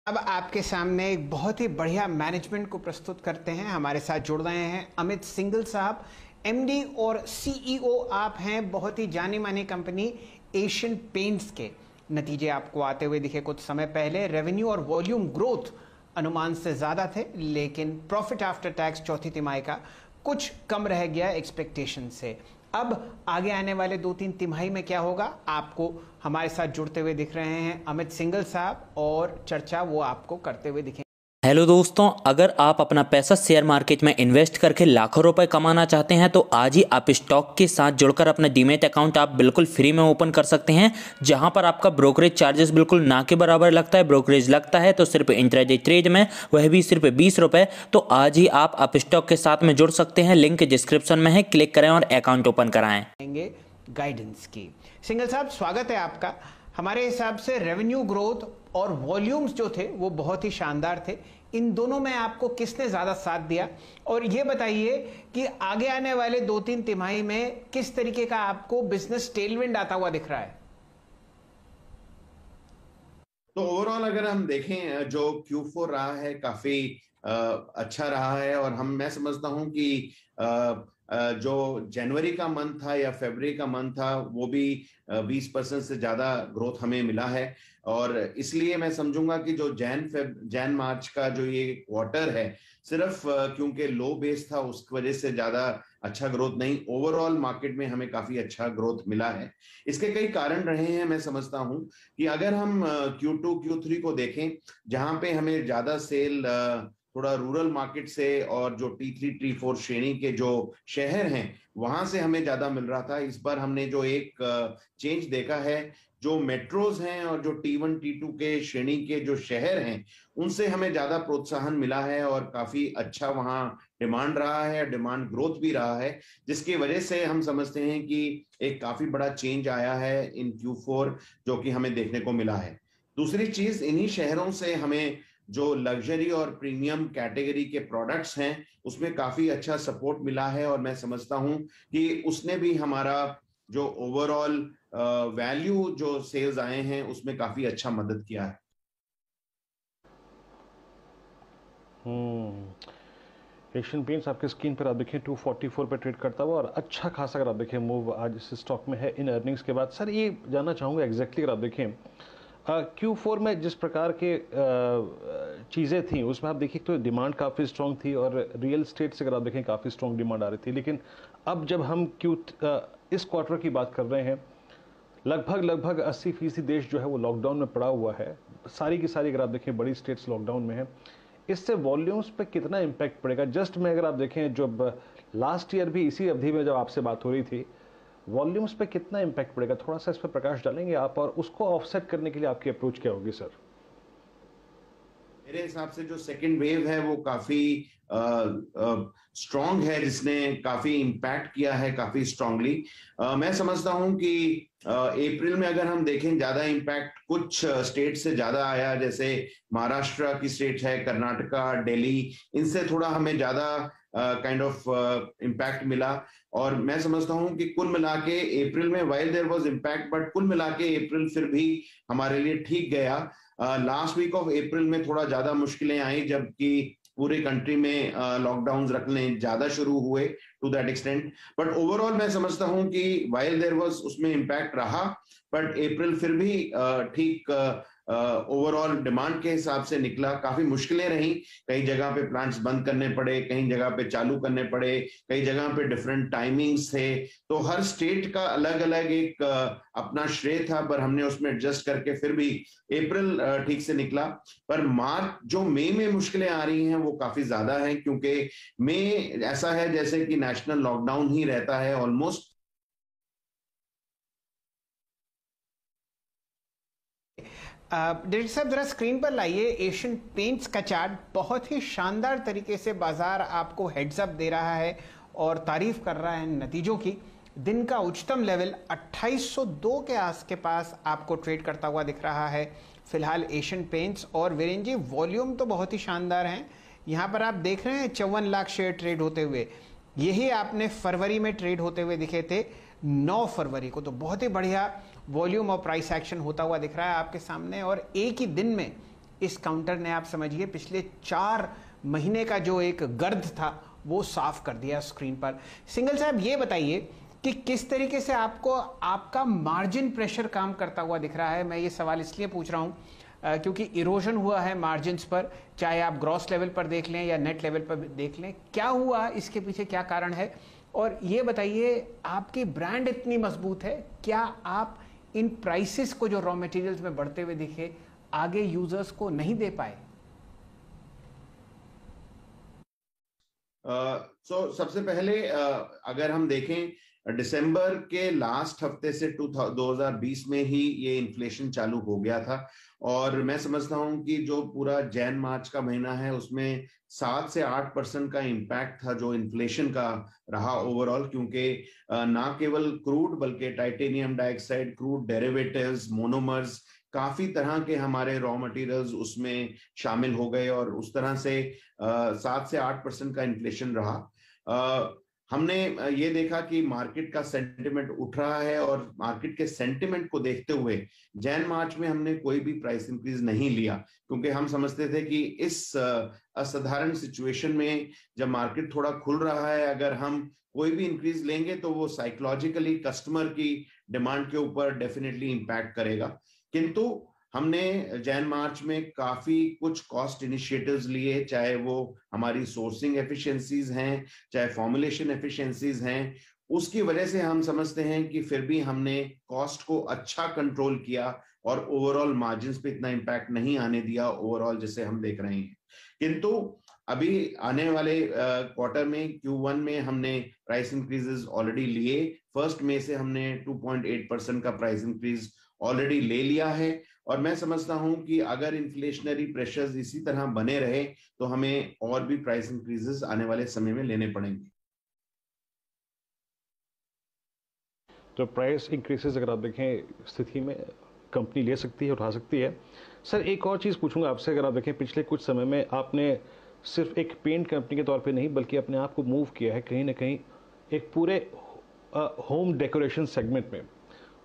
अब आपके सामने एक बहुत ही बढ़िया मैनेजमेंट को प्रस्तुत करते हैं। हमारे साथ जुड़ रहे हैं अमित सिंघल साहब, एमडी और सीईओ आप हैं बहुत ही जानी मानी कंपनी एशियन पेंट्स के। नतीजे आपको आते हुए दिखे कुछ समय पहले। रेवेन्यू और वॉल्यूम ग्रोथ अनुमान से ज़्यादा थे, लेकिन प्रॉफिट आफ्टर टैक्स चौथी तिमाही का कुछ कम रह गया एक्सपेक्टेशन से। अब आगे आने वाले 2-3 तिमाही में क्या होगा, आपको हमारे साथ जुड़ते हुए दिख रहे हैं अमित सिंघल साहब और चर्चा वो आपको करते हुए दिखेंगे। हेलो दोस्तों, अगर आप अपना पैसा शेयर मार्केट में इन्वेस्ट करके लाखों रुपए कमाना चाहते हैं तो आज ही आप स्टॉक के साथ जुड़कर अपना डीमैट अकाउंट आप बिल्कुल फ्री में ओपन कर सकते हैं, जहां पर आपका ब्रोकरेज चार्जेस बिल्कुल ना के बराबर लगता है। ब्रोकरेज लगता है तो सिर्फ इंट्राडे ट्रेड में, वह भी सिर्फ 20 रुपए। तो आज ही आप स्टॉक के साथ में जुड़ सकते हैं, लिंक डिस्क्रिप्शन में है, क्लिक करें और अकाउंट ओपन कराएं। गाइडेंस की। सिंघल साहब, स्वागत है आपका। हमारे हिसाब से रेवेन्यू ग्रोथ और वॉल्यूम्स जो थे वो बहुत ही शानदार थे। इन दोनों में आपको किसने ज्यादा साथ दिया, और ये बताइए कि आगे आने वाले 2-3 तिमाही में किस तरीके का आपको बिजनेस टेलविंड आता हुआ दिख रहा है? तो ओवरऑल अगर हम देखें, जो Q4 रहा है काफी अच्छा रहा है। और मैं समझता हूं कि जो जनवरी का मंथ था या फरवरी का मंथ था वो भी 20% से ज्यादा ग्रोथ हमें मिला है। और इसलिए मैं समझूंगा कि जो जैन मार्च का जो ये क्वार्टर है, सिर्फ क्योंकि लो बेस था उस वजह से ज्यादा अच्छा ग्रोथ नहीं, ओवरऑल मार्केट में हमें काफी अच्छा ग्रोथ मिला है। इसके कई कारण रहे हैं। मैं समझता हूं कि अगर हम Q2 Q3 को देखें, जहां पे हमें ज्यादा सेल थोड़ा रूरल मार्केट से और जो T3 T4 श्रेणी के जो शहर हैं वहां से हमें ज्यादा मिल रहा था। इस बार हमने जो एक चेंज देखा है, जो मेट्रोज हैं और जो T1 T2 के श्रेणी के जो शहर हैं उनसे हमें ज्यादा प्रोत्साहन मिला है और काफी अच्छा वहां डिमांड रहा है, डिमांड ग्रोथ भी रहा है, जिसकी वजह से हम समझते हैं कि एक काफी बड़ा चेंज आया है इन Q4 जो कि हमें देखने को मिला है। दूसरी चीज, इन्हीं शहरों से हमें जो लग्जरी और प्रीमियम कैटेगरी के प्रोडक्ट्स हैं उसमें काफी अच्छा सपोर्ट मिला है। और मैं समझता हूं कि उसने भी हमारा जो ओवरऑल वैल्यू जो सेल्स आए हैं उसमें काफी अच्छा मदद किया है। एशियन पेंट्स आपके स्क्रीन पर आप देखें 244 पे ट्रेड करता हुआ और अच्छा खासा अगर आप देखें मूव आज इस स्टॉक में है इन अर्निंग्स के बाद। सर ये जानना चाहूँगा एग्जैक्टली अगर आप देखें Q4 में जिस प्रकार के चीज़ें थी उसमें आप देखिए तो डिमांड काफ़ी स्ट्रॉन्ग थी और रियल स्टेट से अगर आप देखें काफ़ी स्ट्रॉन्ग डिमांड आ रही थी। लेकिन अब जब हम इस क्वार्टर की बात कर रहे हैं, लगभग 80% देश जो है वो लॉकडाउन में पड़ा हुआ है। सारी की सारी अगर आप देखें बड़ी स्टेट्स लॉकडाउन में है। इससे वॉल्यूम्स पे कितना इम्पैक्ट पड़ेगा? जस्ट में अगर आप देखें जब लास्ट ईयर भी इसी अवधि में जब आपसे बात हो रही थी, वॉल्यूम्स पे कितना इम्पैक्ट पड़ेगा? थोड़ा सा इस पर प्रकाश डालेंगे आप, और उसको ऑफसेट करने के लिए आपकी अप्रोच क्या होगी सर? मेरे हिसाब से जो सेकेंड वेव है वो काफी स्ट्रॉन्ग है, जिसने काफी इम्पैक्ट किया है काफी स्ट्रांगली। मैं समझता हूं कि अप्रैल में अगर हम देखें ज्यादा इम्पैक्ट कुछ स्टेट से ज्यादा आया, जैसे महाराष्ट्र की स्टेट है, कर्नाटका, दिल्ली, इनसे थोड़ा हमें ज्यादा काइंड ऑफ इम्पैक्ट मिला। और मैं समझता हूं कि कुल मिला के अप्रैल में while there was impact, but कुल मिला के अप्रैल फिर भी हमारे लिए ठीक गया। लास्ट वीक ऑफ अप्रैल में थोड़ा ज्यादा मुश्किलें आई, जबकि पूरे कंट्री में लॉकडाउन रखने ज्यादा शुरू हुए to that extent. But overall मैं समझता हूं कि वाइल देयर वाज उसमें इम्पैक्ट रहा, बट अप्रैल फिर भी ठीक ओवरऑल डिमांड के हिसाब से निकला। काफी मुश्किलें रहीं, कई जगह पे प्लांट्स बंद करने पड़े, कई जगह पे चालू करने पड़े, कई जगह पे डिफरेंट टाइमिंग्स थे। तो हर स्टेट का अलग अलग एक अपना श्रेय था, पर हमने उसमें एडजस्ट करके फिर भी अप्रैल ठीक से निकला। पर मार्च जो मई में मुश्किलें आ रही हैं वो काफी ज्यादा हैं, क्योंकि मई ऐसा है जैसे कि नेशनल लॉकडाउन ही रहता है ऑलमोस्ट। डायरेक्टर साहब जरा स्क्रीन पर लाइए एशियन पेंट्स का चार्ट। बहुत ही शानदार तरीके से बाजार आपको हेड्स अप दे रहा है और तारीफ कर रहा है नतीजों की। दिन का उच्चतम लेवल 2802 के आस के पास आपको ट्रेड करता हुआ दिख रहा है फिलहाल एशियन पेंट्स। और वीरेन जी, वॉल्यूम तो बहुत ही शानदार हैं। यहाँ पर आप देख रहे हैं 54 लाख शेयर ट्रेड होते हुए। यही आपने फरवरी में ट्रेड होते हुए दिखे थे 9 फरवरी को। तो बहुत ही बढ़िया वॉल्यूम और प्राइस एक्शन होता हुआ दिख रहा है आपके सामने। और एक ही दिन में इस काउंटर ने आप समझिए पिछले 4 महीने का जो एक गर्द था वो साफ कर दिया स्क्रीन पर। सिंघल साहब, ये बताइए कि किस तरीके से आपको आपका मार्जिन प्रेशर काम करता हुआ दिख रहा है। मैं ये सवाल इसलिए पूछ रहा हूँ क्योंकि इरोजन हुआ है मार्जिन्स पर, चाहे आप ग्रॉस लेवल पर देख लें या नेट लेवल पर देख लें। क्या हुआ, इसके पीछे क्या कारण है? और ये बताइए, आपकी ब्रांड इतनी मजबूत है, क्या आप इन प्राइसेस को जो रॉ मटेरियल्स में बढ़ते हुए दिखे आगे यूजर्स को नहीं दे पाए? सबसे पहले अगर हम देखें, दिसंबर के लास्ट हफ्ते से 2020 में ही ये इन्फ्लेशन चालू हो गया था, और मैं समझता हूं कि जो पूरा जैन मार्च का महीना है उसमें 7 से 8% का इम्पैक्ट था जो इन्फ्लेशन का रहा ओवरऑल, क्योंकि ना केवल क्रूड बल्कि titanium dioxide, crude derivatives, monomers, काफी तरह के हमारे रॉ मटेरियल्स उसमें शामिल हो गए, और उस तरह से 7 से 8% का इन्फ्लेशन रहा। हमने ये देखा कि मार्केट का सेंटिमेंट उठ रहा है, और मार्केट के सेंटिमेंट को देखते हुए जैन मार्च में हमने कोई भी प्राइस इंक्रीज नहीं लिया, क्योंकि हम समझते थे कि इस असाधारण सिचुएशन में जब मार्केट थोड़ा खुल रहा है, अगर हम कोई भी इंक्रीज लेंगे तो वो साइकोलॉजिकली कस्टमर की डिमांड के ऊपर डेफिनेटली इंपैक्ट करेगा। किंतु हमने जैन मार्च में काफी कुछ कॉस्ट इनिशिएटिव्स लिए, चाहे वो हमारी सोर्सिंग एफिशिएंसीज हैं, चाहे फॉर्मुलेशन एफिशिएंसीज हैं। उसकी वजह से हम समझते हैं कि फिर भी हमने कॉस्ट को अच्छा कंट्रोल किया और ओवरऑल मार्जिन्स पे इतना इंपैक्ट नहीं आने दिया ओवरऑल, जैसे हम देख रहे हैं। किंतु अभी आने वाले क्वार्टर में Q1 में हमने प्राइस इंक्रीजेस ऑलरेडी लिए। 1 मई से हमने 2.8% का प्राइस इंक्रीज ऑलरेडी ले लिया है, और मैं समझता हूं कि अगर इन्फ्लेशनरी प्रेशर्स इसी तरह बने रहे तो हमें और भी प्राइस इंक्रीजेस आने वाले समय में लेने पड़ेंगे। तो प्राइस इंक्रीजेस अगर आप देखें स्थिति में कंपनी ले सकती है, उठा सकती है। सर, एक और चीज़ पूछूंगा आपसे, अगर आप देखें पिछले कुछ समय में आपने सिर्फ एक पेंट कंपनी के तौर पे नहीं बल्कि अपने आप को मूव किया है कहीं ना कहीं एक पूरे होम डेकोरेशन सेगमेंट में।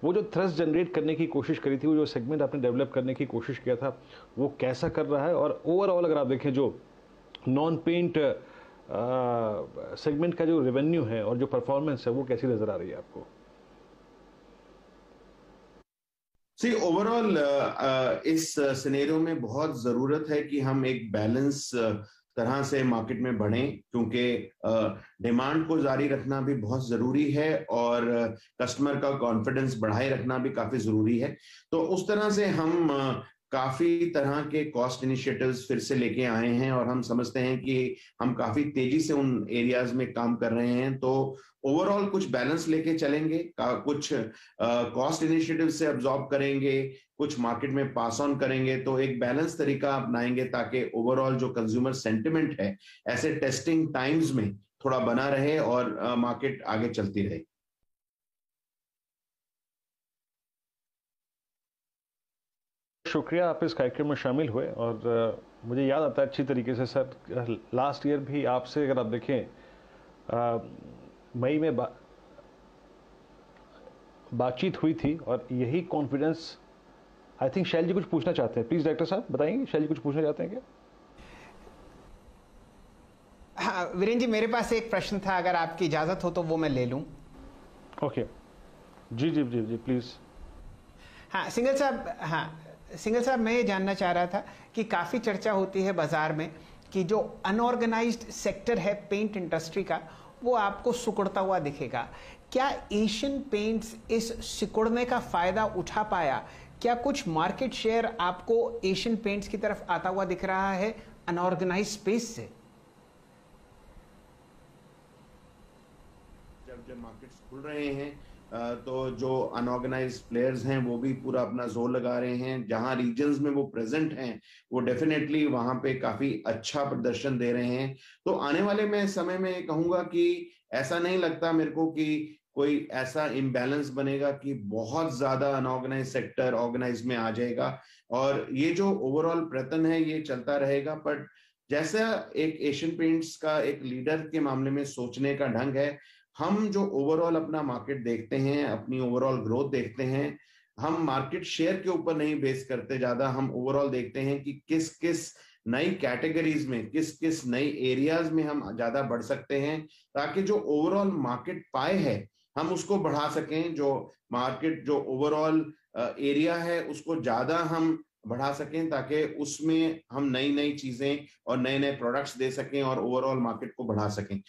वो जो थ्रस्ट जनरेट करने की कोशिश करी थी, वो जो सेगमेंट आपने डेवलप करने की कोशिश किया था, वो कैसा कर रहा है? और ओवरऑल अगर आप देखें जो नॉन पेंट सेगमेंट का जो रेवेन्यू है और जो परफॉर्मेंस है वो कैसी नजर आ रही है आपको? ओवरऑल इस सिनेरियो में बहुत जरूरत है कि हम एक बैलेंस तरह से मार्केट में बढ़ें, क्योंकि डिमांड को जारी रखना भी बहुत जरूरी है और कस्टमर का कॉन्फिडेंस बढ़ाए रखना भी काफी जरूरी है। तो उस तरह से हम काफी तरह के कॉस्ट इनिशिएटिव्स फिर से लेके आए हैं, और हम समझते हैं कि हम काफी तेजी से उन एरियाज में काम कर रहे हैं। तो ओवरऑल कुछ बैलेंस लेके चलेंगे, कुछ कॉस्ट इनिशिएटिव से अब्सॉर्ब करेंगे, कुछ मार्केट में पास ऑन करेंगे, तो एक बैलेंस तरीका अपनाएंगे ताकि ओवरऑल जो कंज्यूमर सेंटिमेंट है ऐसे टेस्टिंग टाइम्स में थोड़ा बना रहे और मार्केट आगे चलती रहे। शुक्रिया, आप इस कार्यक्रम में शामिल हुए, और मुझे याद आता है अच्छी तरीके से सर, लास्ट ईयर भी आपसे अगर आप देखें मई में बातचीत हुई थी, और यही कॉन्फिडेंस आई थिंक शैल जी कुछ पूछना चाहते हैं। प्लीज डायरेक्टर साहब बताएंगे, शैल जी कुछ पूछना चाहते हैं क्या? हाँ वीरेन जी, मेरे पास एक प्रश्न था, अगर आपकी इजाजत हो तो वो मैं ले लूं। ओके, जी जी जी जी प्लीज। हाँ सिंघल साहब, हाँ सिंघल साहब, मैं ये जानना चाह रहा था कि काफ़ी चर्चा होती है बाजार में कि जो अनऑर्गेनाइज्ड सेक्टर है पेंट इंडस्ट्री का, वो आपको सिकुड़ता हुआ दिखेगा। क्या एशियन पेंट्स इस सिकुड़ने का फायदा उठा पाया? क्या कुछ मार्केट शेयर आपको एशियन पेंट्स की तरफ आता हुआ दिख रहा है अनऑर्गेनाइज्ड स्पेस से? जब मार्केट्स खुल रहे हैं तो जो अनऑर्गेनाइज्ड प्लेयर्स हैं वो भी पूरा अपना जोर लगा रहे हैं। जहां रीजन्स में वो प्रेजेंट हैं वो डेफिनेटली वहां पे काफी अच्छा प्रदर्शन दे रहे हैं। तो आने वाले मैं समय में कहूंगा कि ऐसा नहीं लगता मेरे को कि कोई ऐसा इम्बैलेंस बनेगा कि बहुत ज्यादा अनऑर्गेनाइज सेक्टर ऑर्गेनाइज में आ जाएगा, और ये जो ओवरऑल प्रयत्न है ये चलता रहेगा। बट जैसा एक एशियन पेंट्स का एक लीडर के मामले में सोचने का ढंग है, हम जो ओवरऑल अपना मार्केट देखते हैं, अपनी ओवरऑल ग्रोथ देखते हैं, हम मार्केट शेयर के ऊपर नहीं बेस करते ज्यादा, हम ओवरऑल देखते हैं कि किस किस नई कैटेगरीज में, किस किस नई एरियाज में हम ज्यादा बढ़ सकते हैं, ताकि जो ओवरऑल मार्केट पाए है हम उसको बढ़ा सकें, जो मार्केट जो ओवरऑल एरिया है उसको ज्यादा हम बढ़ा सकें, ताकि उसमें हम नई नई चीजें और नए नए प्रोडक्ट्स दे सकें और ओवरऑल मार्केट को बढ़ा सकें।